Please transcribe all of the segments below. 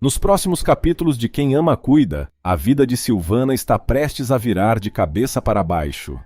Nos próximos capítulos de Quem Ama Cuida, a vida de Silvana está prestes a virar de cabeça para baixo.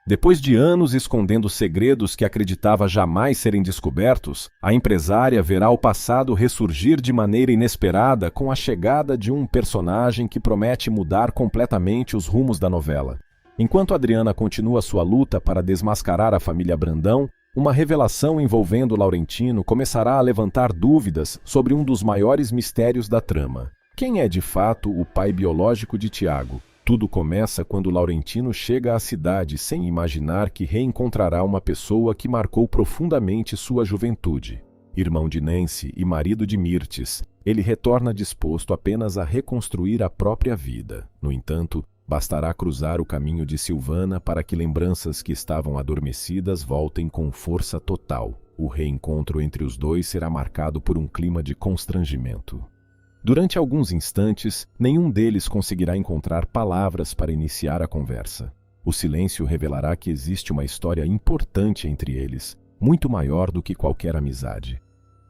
Depois de anos escondendo segredos que acreditava jamais serem descobertos, a empresária verá o passado ressurgir de maneira inesperada com a chegada de um personagem que promete mudar completamente os rumos da novela. Enquanto Adriana continua sua luta para desmascarar a família Brandão, uma revelação envolvendo Laurentino começará a levantar dúvidas sobre um dos maiores mistérios da trama. Quem é de fato o pai biológico de Tiago? Tudo começa quando Laurentino chega à cidade sem imaginar que reencontrará uma pessoa que marcou profundamente sua juventude. Irmão de Nancy e marido de Mirtes, ele retorna disposto apenas a reconstruir a própria vida. No entanto, bastará cruzar o caminho de Silvana para que lembranças que estavam adormecidas voltem com força total. O reencontro entre os dois será marcado por um clima de constrangimento. Durante alguns instantes, nenhum deles conseguirá encontrar palavras para iniciar a conversa. O silêncio revelará que existe uma história importante entre eles, muito maior do que qualquer amizade.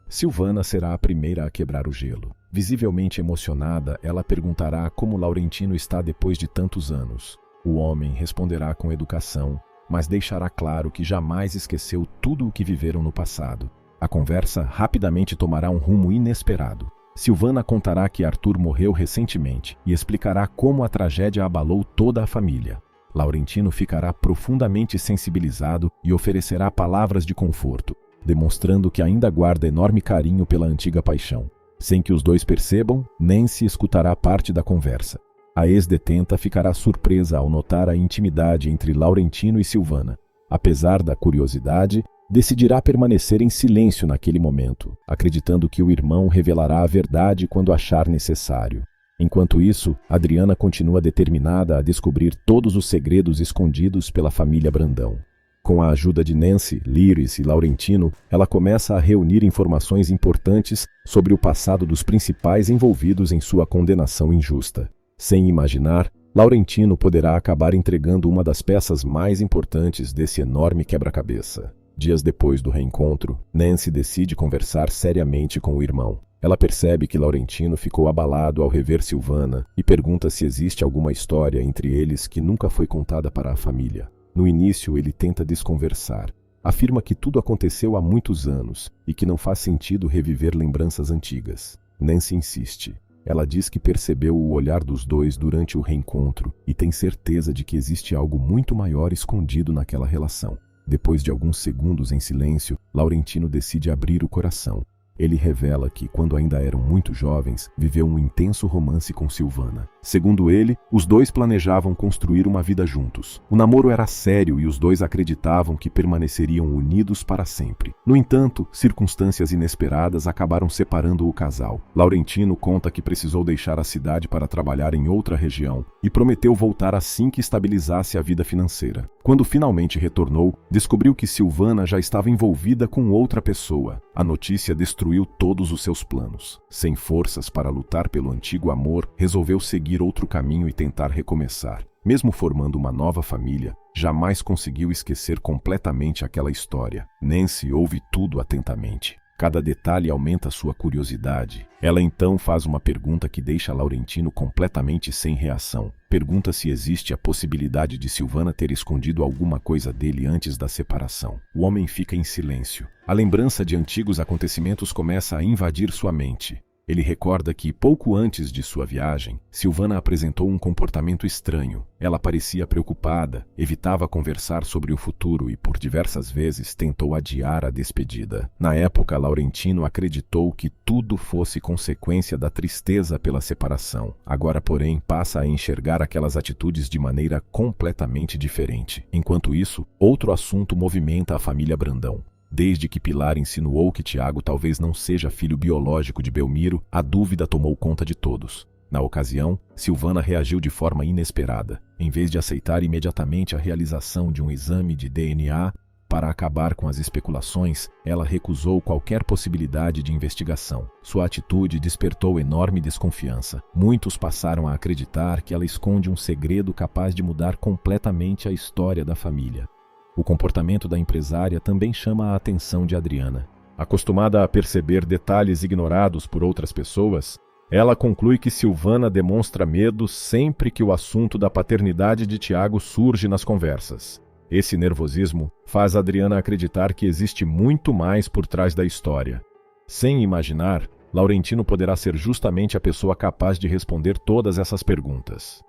Silvana será a primeira a quebrar o gelo. Visivelmente emocionada, ela perguntará como Laurentino está depois de tantos anos. O homem responderá com educação, mas deixará claro que jamais esqueceu tudo o que viveram no passado. A conversa rapidamente tomará um rumo inesperado. Silvana contará que Arthur morreu recentemente e explicará como a tragédia abalou toda a família. Laurentino ficará profundamente sensibilizado e oferecerá palavras de conforto, demonstrando que ainda guarda enorme carinho pela antiga paixão. Sem que os dois percebam, Nancy escutará parte da conversa. A ex-detenta ficará surpresa ao notar a intimidade entre Laurentino e Silvana. Apesar da curiosidade, decidirá permanecer em silêncio naquele momento, acreditando que o irmão revelará a verdade quando achar necessário. Enquanto isso, Adriana continua determinada a descobrir todos os segredos escondidos pela família Brandão. Com a ajuda de Nancy, Lyris e Laurentino, ela começa a reunir informações importantes sobre o passado dos principais envolvidos em sua condenação injusta. Sem imaginar, Laurentino poderá acabar entregando uma das peças mais importantes desse enorme quebra-cabeça. Dias depois do reencontro, Nancy decide conversar seriamente com o irmão. Ela percebe que Laurentino ficou abalado ao rever Silvana e pergunta se existe alguma história entre eles que nunca foi contada para a família. No início, ele tenta desconversar. Afirma que tudo aconteceu há muitos anos e que não faz sentido reviver lembranças antigas. Nancy insiste. Ela diz que percebeu o olhar dos dois durante o reencontro e tem certeza de que existe algo muito maior escondido naquela relação. Depois de alguns segundos em silêncio, Laurentino decide abrir o coração. Ele revela que, quando ainda eram muito jovens, viveu um intenso romance com Silvana. Segundo ele, os dois planejavam construir uma vida juntos. O namoro era sério e os dois acreditavam que permaneceriam unidos para sempre. No entanto, circunstâncias inesperadas acabaram separando o casal. Laurentino conta que precisou deixar a cidade para trabalhar em outra região e prometeu voltar assim que estabilizasse a vida financeira. Quando finalmente retornou, descobriu que Silvana já estava envolvida com outra pessoa. A notícia destruiu todos os seus planos. Sem forças para lutar pelo antigo amor, resolveu seguir outro caminho e tentar recomeçar. Mesmo formando uma nova família, jamais conseguiu esquecer completamente aquela história. Nancy ouve tudo atentamente. Cada detalhe aumenta sua curiosidade. Ela então faz uma pergunta que deixa Laurentino completamente sem reação. Pergunta se existe a possibilidade de Silvana ter escondido alguma coisa dele antes da separação. O homem fica em silêncio. A lembrança de antigos acontecimentos começa a invadir sua mente. Ele recorda que, pouco antes de sua viagem, Silvana apresentou um comportamento estranho. Ela parecia preocupada, evitava conversar sobre o futuro e, por diversas vezes, tentou adiar a despedida. Na época, Laurentino acreditou que tudo fosse consequência da tristeza pela separação. Agora, porém, passa a enxergar aquelas atitudes de maneira completamente diferente. Enquanto isso, outro assunto movimenta a família Brandão. Desde que Pilar insinuou que Tiago talvez não seja filho biológico de Belmiro, a dúvida tomou conta de todos. Na ocasião, Silvana reagiu de forma inesperada. Em vez de aceitar imediatamente a realização de um exame de DNA para acabar com as especulações, ela recusou qualquer possibilidade de investigação. Sua atitude despertou enorme desconfiança. Muitos passaram a acreditar que ela esconde um segredo capaz de mudar completamente a história da família. O comportamento da empresária também chama a atenção de Adriana. Acostumada a perceber detalhes ignorados por outras pessoas, Ela conclui que Silvana demonstra medo sempre que o assunto da paternidade de Tiago surge nas conversas. Esse nervosismo faz Adriana acreditar que existe muito mais por trás da história. Sem imaginar, Laurentino poderá ser justamente a pessoa capaz de responder todas essas perguntas.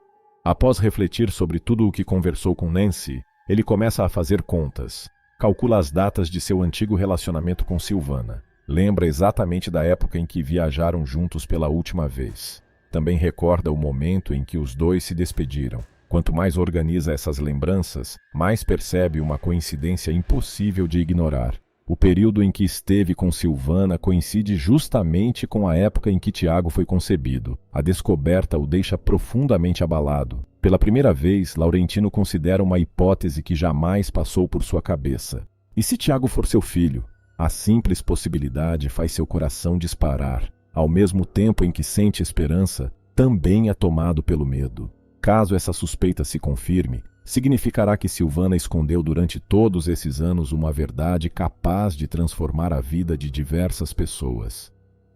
Após refletir sobre tudo o que conversou com Nancy, ele começa a fazer contas. Calcula as datas de seu antigo relacionamento com Silvana. Lembra exatamente da época em que viajaram juntos pela última vez. Também recorda o momento em que os dois se despediram. Quanto mais organiza essas lembranças, mais percebe uma coincidência impossível de ignorar. O período em que esteve com Silvana coincide justamente com a época em que Tiago foi concebido. A descoberta o deixa profundamente abalado. Pela primeira vez, Laurentino considera uma hipótese que jamais passou por sua cabeça. E se Tiago for seu filho? A simples possibilidade faz seu coração disparar. Ao mesmo tempo em que sente esperança, também é tomado pelo medo. Caso essa suspeita se confirme, significará que Silvana escondeu durante todos esses anos uma verdade capaz de transformar a vida de diversas pessoas.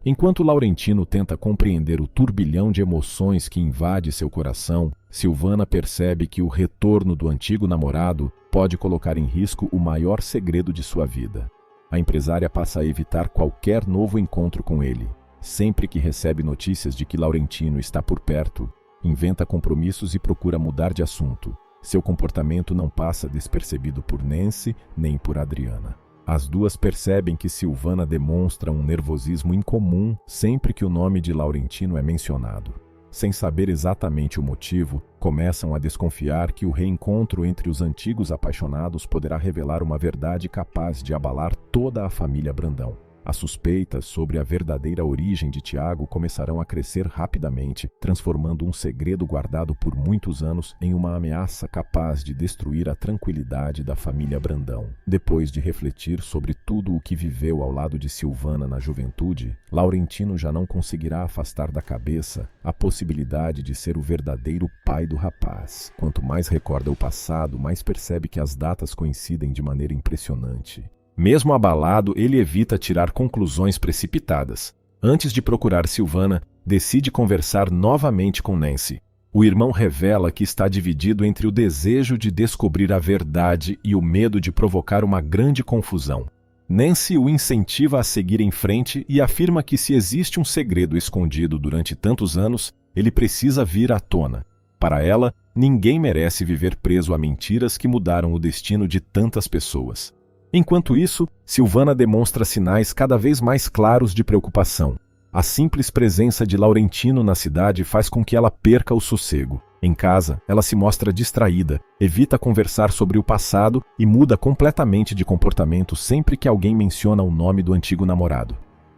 Enquanto Laurentino tenta compreender o turbilhão de emoções que invade seu coração, Silvana percebe que o retorno do antigo namorado pode colocar em risco o maior segredo de sua vida. A empresária passa a evitar qualquer novo encontro com ele. Sempre que recebe notícias de que Laurentino está por perto, inventa compromissos e procura mudar de assunto. Seu comportamento não passa despercebido por Nancy nem por Adriana. As duas percebem que Silvana demonstra um nervosismo incomum sempre que o nome de Laurentino é mencionado. Sem saber exatamente o motivo, começam a desconfiar que o reencontro entre os antigos apaixonados poderá revelar uma verdade capaz de abalar toda a família Brandão. As suspeitas sobre a verdadeira origem de Tiago começarão a crescer rapidamente, transformando um segredo guardado por muitos anos em uma ameaça capaz de destruir a tranquilidade da família Brandão. Depois de refletir sobre tudo o que viveu ao lado de Silvana na juventude, Laurentino já não conseguirá afastar da cabeça a possibilidade de ser o verdadeiro pai do rapaz. Quanto mais recorda o passado, mais percebe que as datas coincidem de maneira impressionante. Mesmo abalado, ele evita tirar conclusões precipitadas. Antes de procurar Silvana, decide conversar novamente com Nancy. O irmão revela que está dividido entre o desejo de descobrir a verdade e o medo de provocar uma grande confusão. Nancy o incentiva a seguir em frente e afirma que se existe um segredo escondido durante tantos anos, ele precisa vir à tona. Para ela, ninguém merece viver preso a mentiras que mudaram o destino de tantas pessoas. Enquanto isso, Silvana demonstra sinais cada vez mais claros de preocupação. A simples presença de Laurentino na cidade faz com que ela perca o sossego. Em casa, ela se mostra distraída, evita conversar sobre o passado e muda completamente de comportamento sempre que alguém menciona o nome do antigo namorado.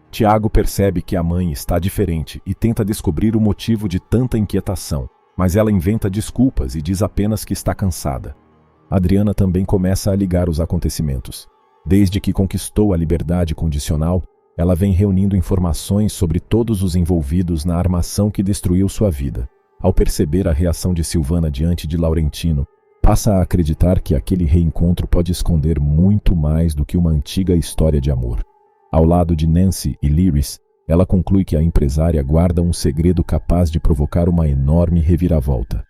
Tiago percebe que a mãe está diferente e tenta descobrir o motivo de tanta inquietação, mas ela inventa desculpas e diz apenas que está cansada. Adriana também começa a ligar os acontecimentos. Desde que conquistou a liberdade condicional, ela vem reunindo informações sobre todos os envolvidos na armação que destruiu sua vida. Ao perceber a reação de Silvana diante de Laurentino, passa a acreditar que aquele reencontro pode esconder muito mais do que uma antiga história de amor. Ao lado de Nancy e Lyris, ela conclui que a empresária guarda um segredo capaz de provocar uma enorme reviravolta.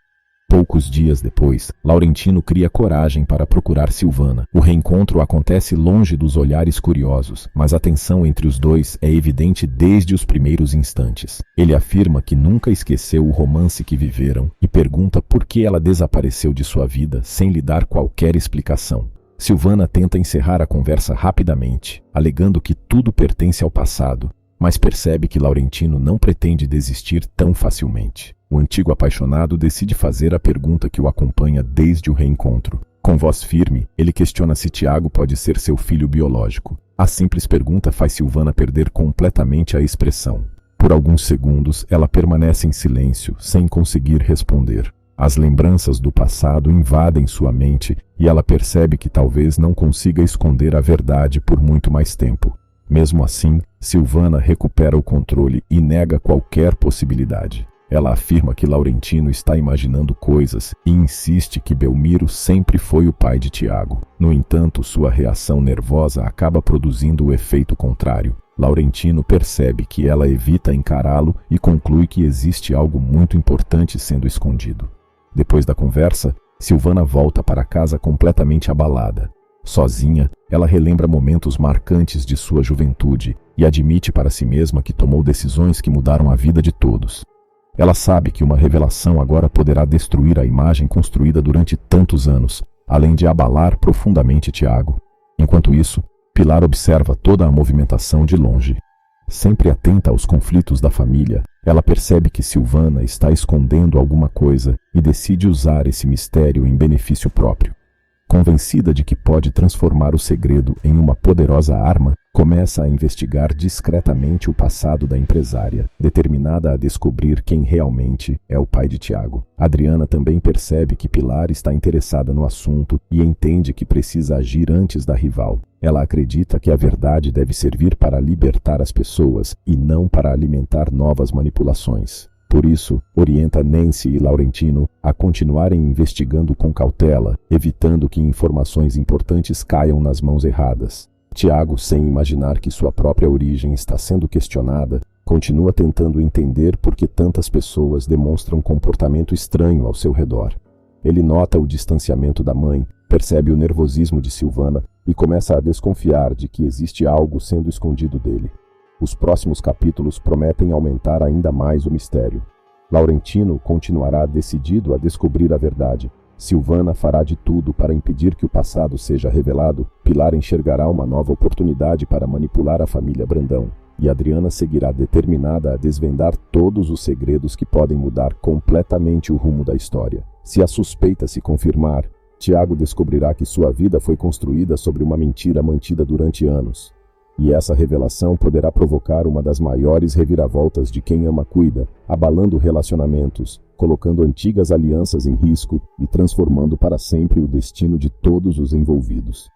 Poucos dias depois, Laurentino cria coragem para procurar Silvana. O reencontro acontece longe dos olhares curiosos, mas a tensão entre os dois é evidente desde os primeiros instantes. Ele afirma que nunca esqueceu o romance que viveram e pergunta por que ela desapareceu de sua vida sem lhe dar qualquer explicação. Silvana tenta encerrar a conversa rapidamente, alegando que tudo pertence ao passado, mas percebe que Laurentino não pretende desistir tão facilmente. O antigo apaixonado decide fazer a pergunta que o acompanha desde o reencontro. Com voz firme, ele questiona se Tiago pode ser seu filho biológico. A simples pergunta faz Silvana perder completamente a expressão. Por alguns segundos, ela permanece em silêncio, sem conseguir responder. As lembranças do passado invadem sua mente e ela percebe que talvez não consiga esconder a verdade por muito mais tempo. Mesmo assim, Silvana recupera o controle e nega qualquer possibilidade. Ela afirma que Laurentino está imaginando coisas e insiste que Belmiro sempre foi o pai de Tiago. No entanto, sua reação nervosa acaba produzindo o efeito contrário. Laurentino percebe que ela evita encará-lo e conclui que existe algo muito importante sendo escondido. Depois da conversa, Silvana volta para casa completamente abalada. Sozinha, ela relembra momentos marcantes de sua juventude e admite para si mesma que tomou decisões que mudaram a vida de todos. Ela sabe que uma revelação agora poderá destruir a imagem construída durante tantos anos, além de abalar profundamente Tiago. Enquanto isso, Pilar observa toda a movimentação de longe. Sempre atenta aos conflitos da família, ela percebe que Silvana está escondendo alguma coisa e decide usar esse mistério em benefício próprio. Convencida de que pode transformar o segredo em uma poderosa arma, começa a investigar discretamente o passado da empresária, determinada a descobrir quem realmente é o pai de Tiago. Adriana também percebe que Pilar está interessada no assunto e entende que precisa agir antes da rival. Ela acredita que a verdade deve servir para libertar as pessoas e não para alimentar novas manipulações. Por isso, orienta Nancy e Laurentino a continuarem investigando com cautela, evitando que informações importantes caiam nas mãos erradas. Tiago, sem imaginar que sua própria origem está sendo questionada, continua tentando entender por que tantas pessoas demonstram comportamento estranho ao seu redor. Ele nota o distanciamento da mãe, percebe o nervosismo de Silvana e começa a desconfiar de que existe algo sendo escondido dele. Os próximos capítulos prometem aumentar ainda mais o mistério. Laurentino continuará decidido a descobrir a verdade. Silvana fará de tudo para impedir que o passado seja revelado. Pilar enxergará uma nova oportunidade para manipular a família Brandão. E Adriana seguirá determinada a desvendar todos os segredos que podem mudar completamente o rumo da história. Se a suspeita se confirmar, Tiago descobrirá que sua vida foi construída sobre uma mentira mantida durante anos. E essa revelação poderá provocar uma das maiores reviravoltas de Quem Ama Cuida, abalando relacionamentos, colocando antigas alianças em risco e transformando para sempre o destino de todos os envolvidos.